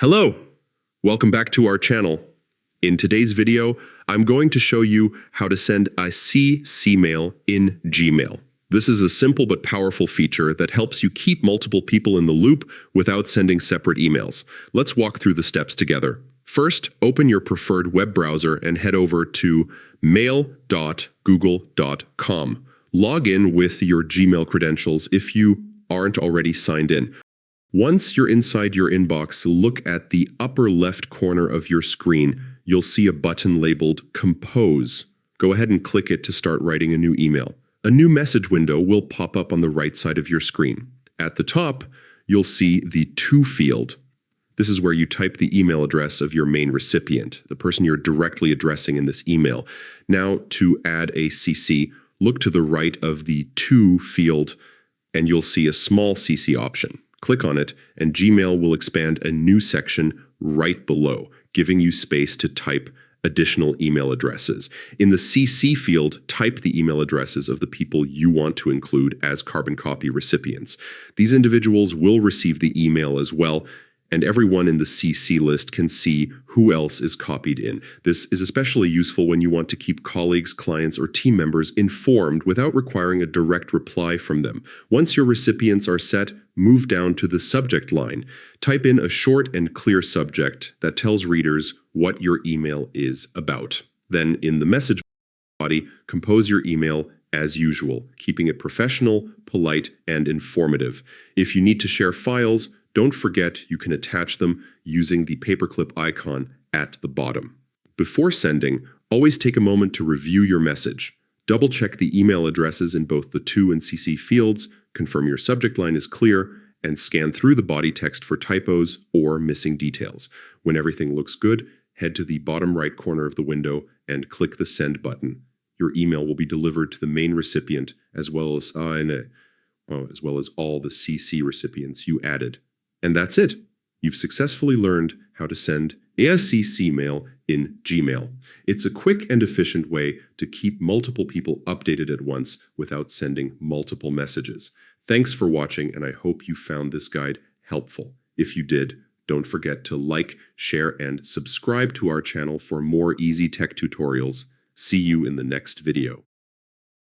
Hello! Welcome back to our channel. In today's video, I'm going to show you how to send a CC mail in Gmail. This is a simple but powerful feature that helps you keep multiple people in the loop without sending separate emails. Let's walk through the steps together. First, open your preferred web browser and head over to mail.google.com. Log in with your Gmail credentials if you aren't already signed in. Once you're inside your inbox, look at the upper left corner of your screen. You'll see a button labeled Compose. Go ahead and click it to start writing a new email. A new message window will pop up on the right side of your screen. At the top, you'll see the To field. This is where you type the email address of your main recipient, the person you're directly addressing in this email. Now, to add a CC, look to the right of the To field, and you'll see a small CC option. Click on it, and Gmail will expand a new section right below, giving you space to type additional email addresses. In the CC field, type the email addresses of the people you want to include as carbon copy recipients. These individuals will receive the email as well, and everyone in the CC list can see who else is copied in. This is especially useful when you want to keep colleagues, clients, or team members informed without requiring a direct reply from them. Once your recipients are set, move down to the subject line. Type in a short and clear subject that tells readers what your email is about. Then, in the message body, compose your email as usual, keeping it professional, polite, and informative. If you need to share files, don't forget you can attach them using the paperclip icon at the bottom. Before sending, always take a moment to review your message. Double-check the email addresses in both the To and CC fields, confirm your subject line is clear, and scan through the body text for typos or missing details. When everything looks good, head to the bottom right corner of the window and click the Send button. Your email will be delivered to the main recipient as well as all the CC recipients you added. And that's it. You've successfully learned how to send a CC mail in Gmail. It's a quick and efficient way to keep multiple people updated at once without sending multiple messages. Thanks for watching, and I hope you found this guide helpful. If you did, don't forget to like, share, and subscribe to our channel for more easy tech tutorials. See you in the next video.